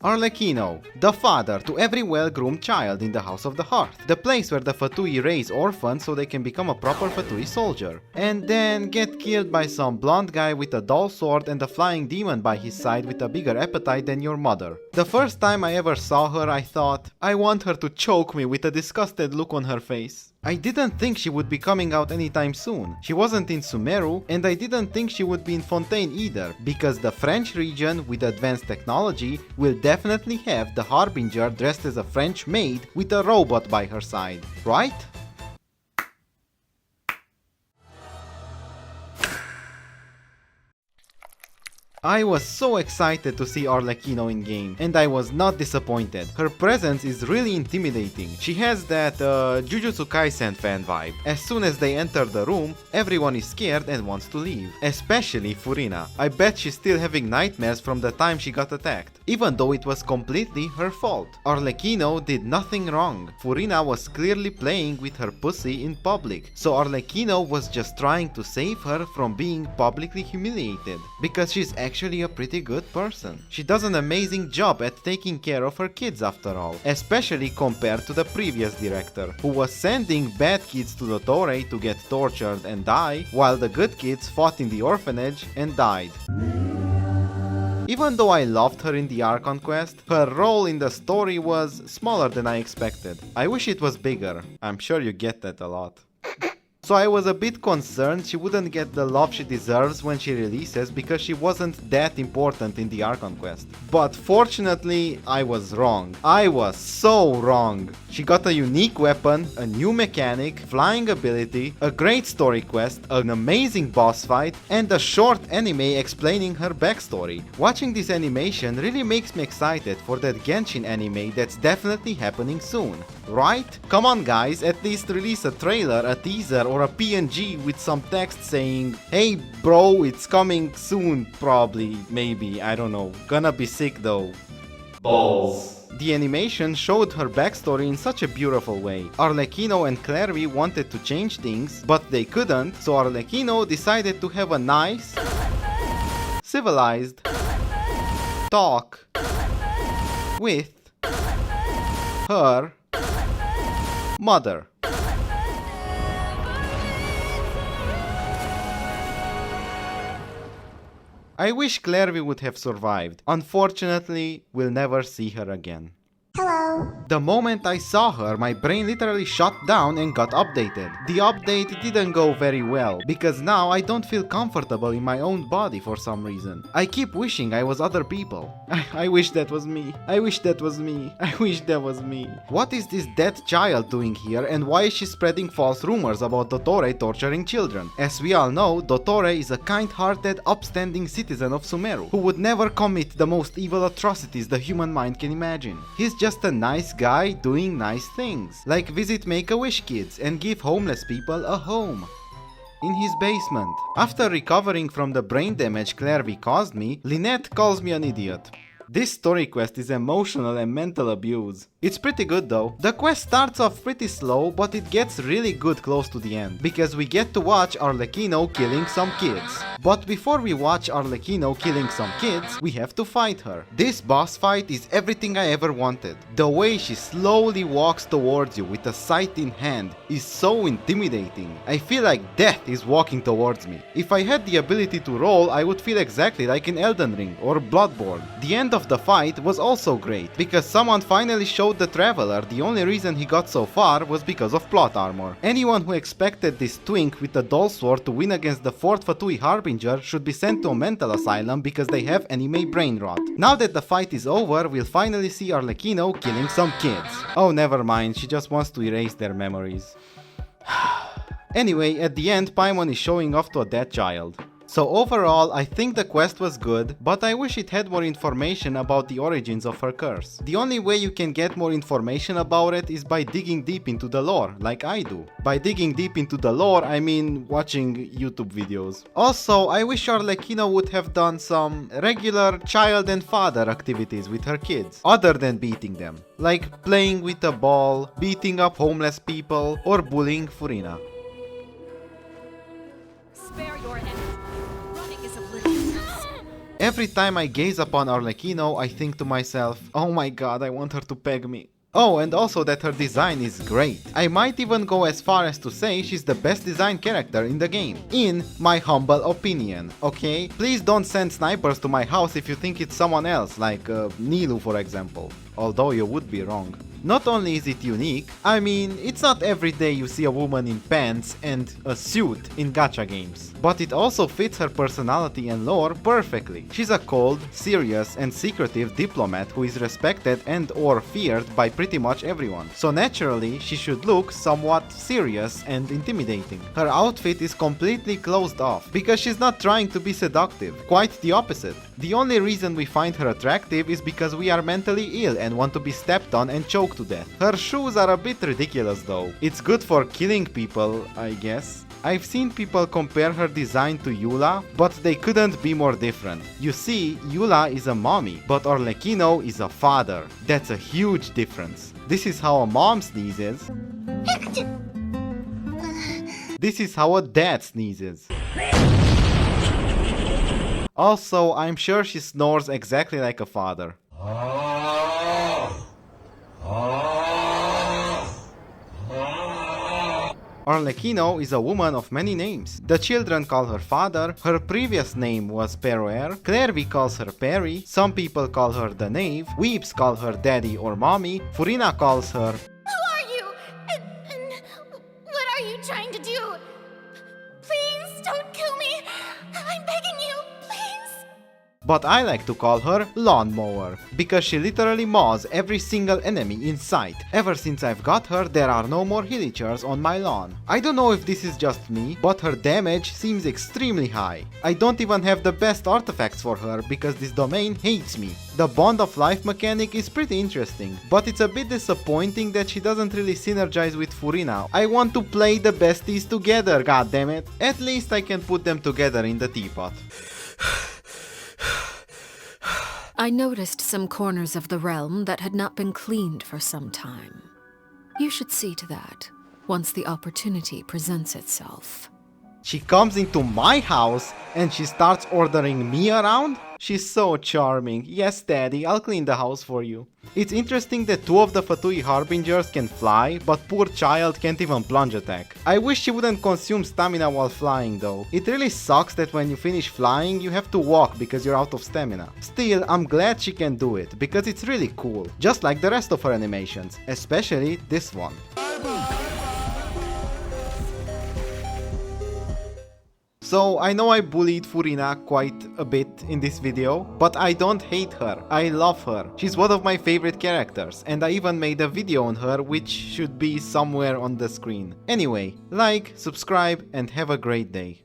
Arlecchino, the father to every well-groomed child in the House of the Hearth, the place where the Fatui raise orphans so they can become a proper Fatui soldier, and then get killed by some blonde guy with a dull sword and a flying demon by his side with a bigger appetite than your mother. The first time I ever saw her, I thought, I want her to choke me with a disgusted look on her face. I didn't think she would be coming out anytime soon. She wasn't in Sumeru, and I didn't think she would be in Fontaine either, because the French region with advanced technology will definitely have the Harbinger dressed as a French maid with a robot by her side, right? I was so excited to see Arlecchino in game, and I was not disappointed. Her presence is really intimidating. She has that Jujutsu Kaisen fan vibe. As soon as they enter the room, everyone is scared and wants to leave. Especially Furina. I bet she's still having nightmares from the time she got attacked, even though it was completely her fault. Arlecchino did nothing wrong. Furina was clearly playing with her pussy in public, so Arlecchino was just trying to save her from being publicly humiliated, because she's actually a pretty good person. She does an amazing job at taking care of her kids after all, especially compared to the previous director, who was sending bad kids to the Torre to get tortured and die, while the good kids fought in the orphanage and died. Even though I loved her in the Archon quest, her role in the story was smaller than I expected. I wish it was bigger. I'm sure you get that a lot. So I was a bit concerned she wouldn't get the love she deserves when she releases because she wasn't that important in the Archon quest. But fortunately, I was wrong. I was so wrong. She got a unique weapon, a new mechanic, flying ability, a great story quest, an amazing boss fight, and a short anime explaining her backstory. Watching this animation really makes me excited for that Genshin anime that's definitely happening soon. Right? Come on guys, at least release a trailer, a teaser, or a PNG with some text saying, hey bro, it's coming soon, probably, maybe, I don't know. Gonna be sick though. Balls. The animation showed her backstory in such a beautiful way. Arlecchino and Clairvy wanted to change things, but they couldn't, so Arlecchino decided to have a nice, civilized talk with her mother. I wish Clairvy would have survived. Unfortunately, we'll never see her again. Hello. The moment I saw her, my brain literally shut down and got updated. The update didn't go very well, because now I don't feel comfortable in my own body for some reason. I keep wishing I was other people. I wish that was me. I wish that was me. I wish that was me. What is this dead child doing here, and why is she spreading false rumors about Dottore torturing children? As we all know, Dottore is a kind-hearted, upstanding citizen of Sumeru, who would never commit the most evil atrocities the human mind can imagine. He's just a nice guy doing nice things, like visit Make-A-Wish kids and give homeless people a home. In his basement. After recovering from the brain damage Clairvy caused me, Lynette calls me an idiot. This story quest is emotional and mental abuse. It's pretty good though. The quest starts off pretty slow, but it gets really good close to the end, because we get to watch Arlecchino killing some kids. But before we watch Arlecchino killing some kids, we have to fight her. This boss fight is everything I ever wanted. The way she slowly walks towards you with a scythe in hand is so intimidating. I feel like death is walking towards me. If I had the ability to roll, I would feel exactly like in Elden Ring or Bloodborne. The end of the fight was also great, because someone finally showed the Traveler the only reason he got so far was because of plot armor. Anyone who expected this twink with a dull sword to win against the 4th Fatui Harbinger should be sent to a mental asylum because they have anime brain rot. Now that the fight is over, we'll finally see Arlecchino killing some kids. Oh, never mind, she just wants to erase their memories. Anyway, at the end, Paimon is showing off to a dead child. So overall, I think the quest was good, but I wish it had more information about the origins of her curse. The only way you can get more information about it is by digging deep into the lore, like I do. By digging deep into the lore, I mean watching YouTube videos. Also, I wish Arlecchino would have done some regular child and father activities with her kids, other than beating them. Like playing with a ball, beating up homeless people, or bullying Furina. Spare your energy. Running is oblivious. Every time I gaze upon Arlecchino, I think to myself, oh my god, I want her to peg me. Oh, and also that her design is great. I might even go as far as to say she's the best designed character in the game. In my humble opinion, okay? Please don't send snipers to my house if you think it's someone else, like Nilu for example. Although you would be wrong. Not only is it unique, I mean, it's not every day you see a woman in pants and a suit in gacha games. But it also fits her personality and lore perfectly. She's a cold, serious and secretive diplomat who is respected and or feared by pretty much everyone. So naturally, she should look somewhat serious and intimidating. Her outfit is completely closed off, because she's not trying to be seductive. Quite the opposite. The only reason we find her attractive is because we are mentally ill and want to be stepped on and choked to death. Her shoes are a bit ridiculous though. It's good for killing people, I guess. I've seen people compare her design to Eula, but they couldn't be more different. You see, Eula is a mommy, but Arlecchino is a father. That's a huge difference. This is how a mom sneezes. This is how a dad sneezes. Also, I'm sure she snores exactly like a father. Arlecchino is a woman of many names. The children call her father, her previous name was Peroer, Clairvy calls her Perry, some people call her the Knave, Weeps call her daddy or mommy, Furina calls her... Who are you? And what are you trying to do? Please don't kill me. I'm begging you, please. But I like to call her Lawnmower, because she literally mows every single enemy in sight. Ever since I've got her, there are no more villagers on my lawn. I don't know if this is just me, but her damage seems extremely high. I don't even have the best artifacts for her, because this domain hates me. The Bond of Life mechanic is pretty interesting, but it's a bit disappointing that she doesn't really synergize with Furina. I want to play the besties together, goddammit. At least I can put them together in the teapot. I noticed some corners of the realm that had not been cleaned for some time. You should see to that, once the opportunity presents itself. She comes into my house and she starts ordering me around? She's so charming. Yes, daddy, I'll clean the house for you. It's interesting that two of the Fatui Harbingers can fly, but poor child can't even plunge attack. I wish she wouldn't consume stamina while flying though. It really sucks that when you finish flying, you have to walk because you're out of stamina. Still, I'm glad she can do it, because it's really cool. Just like the rest of her animations, especially this one. So I know I bullied Furina quite a bit in this video, but I don't hate her, I love her. She's one of my favorite characters, and I even made a video on her which should be somewhere on the screen. Anyway, like, subscribe and have a great day.